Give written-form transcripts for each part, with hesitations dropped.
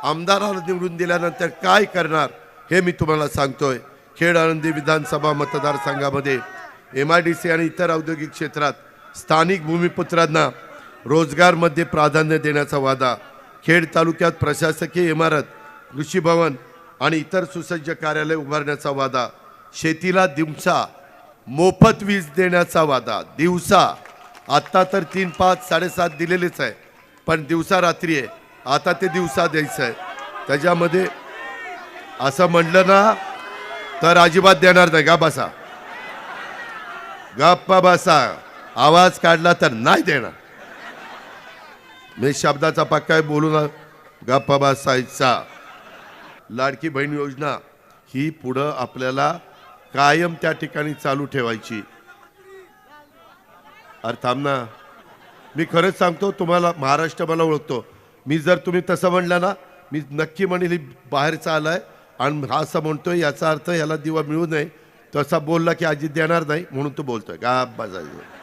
आमदाराला निवडून दिल्यानंतर काय करणार हे मी तुम्हाला सांगतोय। खेड आळंदी विधानसभा मतदारसंघामध्ये MIDC आणि इतर औद्योगिक क्षेत्रात स्थानिक भूमिपुत्रांना रोजगारमध्ये प्राधान्य देण्याचा वादा, खेड तालुक्यात प्रशासकीय इमारत, कृषी भवन आणि इतर सुसज्ज कार्यालय उभारण्याचा वादा, शेतीला दिवसा मोफत वीज देण्याचा वादा, दिवसा आत्ता तर 3, 5, 7.5 दिलेलेच आहे, पण दिवसा रात्री आहे, आता ते दिवसा द्यायचं आहे। त्याच्यामध्ये असं म्हणलं ना तर अजिबात देणार नाही, बसा गप्पा बसा, आवाज काढला तर नाही देणार। मी शब्दाचा पक्का बोलू ना, गप्पा बसायचा। लाडकी बहीण योजना ही पुढं आपल्याला कायम त्या ठिकाणी चालू ठेवायची। अरे थांब ना, मी खरंच सांगतो तुम्हाला, महाराष्ट्र मला ओळखतो, मी जर तुम्ही तसं म्हणलं ना मी नक्की म्हणेल बाहेरचा आलाय आणि हा असं म्हणतोय याचा अर्थ याला दिवा मिळू नये, तसा बोलला की अजित देणार नाही म्हणून तो बोलतोय का बजायचं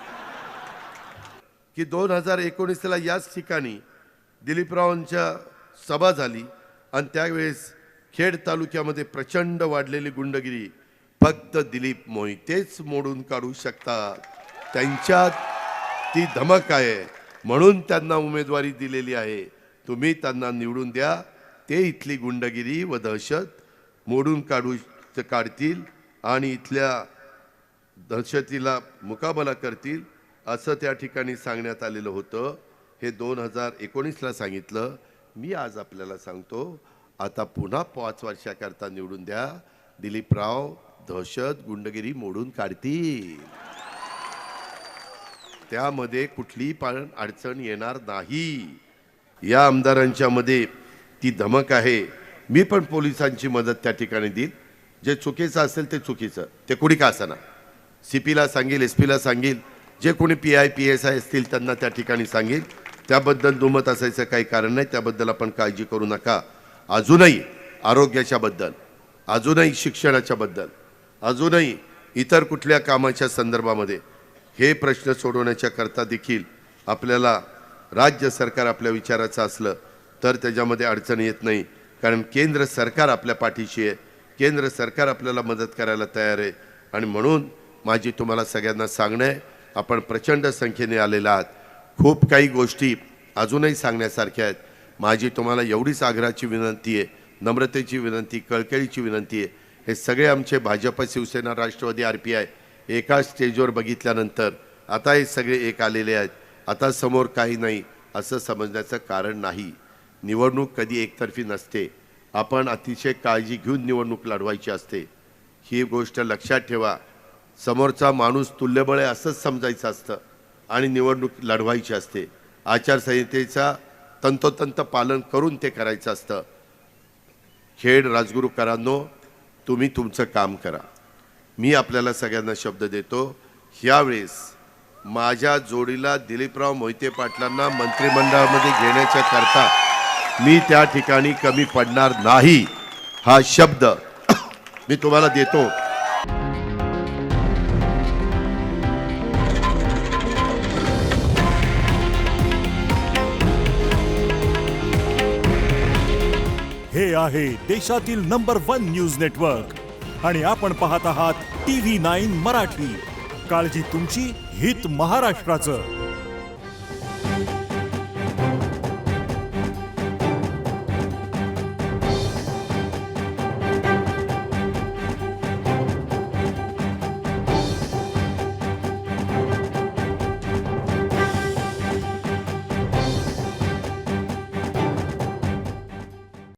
की 2019ला याच ठिकाणी दिलीपरावांच्या सभा झाली आणि त्यावेळेस खेड तालुक्यामध्ये प्रचंड वाढलेली गुंडगिरी फक्त दिलीप मोहितेच मोडून काढू शकतात, त्यांच्यात ती धमक आहे म्हणून त्यांना उमेदवारी दिलेली आहे। तुम्ही त्यांना निवडून द्या, ते इथली गुंडगिरी व दहशत मोडून काढतील आणि इथल्या दहशतीला मुकाबला करतील असं त्या ठिकाणी सांगण्यात आलेलं होतं। हे 2019ला सांगितलं, मी आज आपल्याला सांगतो आता पुन्हा 5 वर्षाकरता निवडून द्या, दिलीपराव दहशत गुंडगिरी मोडून काढतील, त्यामध्ये कुठलीही पण अडचण येणार नाही। या आमदारांच्या मध्ये ती धमक आहे। मी पण पोलिसांची मदत त्या ठिकाणी देईल, जे चुकीचं असेल ते चुकीचं, ते कुणी का असेना, CPला सांगेल, SP ला सांगेल, जे कोणी PI PSI असतील त्यांना त्या ठिकाणी सांगेल, त्याबद्दल दुमत असायचं काही कारण नाही, त्याबद्दल आपण काळजी करू नका। अजूनही आरोग्याच्या बद्दल, अजूनही शिक्षणाच्या बद्दल, अजूनही इतर कुठल्या कामाच्या संदर्भामध्ये हे प्रश्न सोडवण्याच्या करता देखील आपल्याला राज्य सरकार आपल्या विचाराचं असलं तर त्याच्यामध्ये अडचण येत नाही, कारण केंद्र सरकार आपल्या पाठीशी आहे, केंद्र सरकार आपल्याला मदत करायला तयार आहे। आणि म्हणून माझी तुम्हाला सगळ्यांना सांगणं आहे, आपण प्रचंड संख्येने आलेला आहात, खूप काही गोष्टी अजूनही सांगण्यासारख्या आहेत। माझी तुम्हाला एवढीच आग्रहाची विनंती आहे, नम्रतेची विनंती, कळकळीची विनंती आहे, हे सगळे आमचे भाजप, शिवसेना, राष्ट्रवादी, RPI एकाच स्टेजवर बघितल्यानंतर आता हे सगळे एक आलेले आहेत, आता समोर काही नाही असं समजण्याचं कारण नाही। निवडणूक कधी एकतर्फी नसते, आपण अतिशय काळजी घेऊन निवडणूक लढवायची असते, ही गोष्ट लक्षात ठेवा। समोरचा माणूस तुल्यबळ आहे असंच समजायचं असतं आणि निवडणूक लढवायची असते, आचारसंहितेचा तंतोतंत पालन करून ते करायचं असतं। खेड राजगुरूकरांनो, तुम्ही तुमचं काम करा, मी आपल्याला सगळ्यांना शब्द देतो, ह्यावेळेस माझ्या जोडीला दिलीपराव मोहिते पाटलांना मंत्रिमंडळामध्ये घेण्याच्या करता मी त्या ठिकाणी कमी पडणार नाही, हा शब्द मी तुम्हाला देतो। हे आहे देशातील नंबर 1 न्यूज नेटवर्क आणि आपण पाहत आहात TV9 मराठी। काळजी तुमची, हित महाराष्ट्राचं।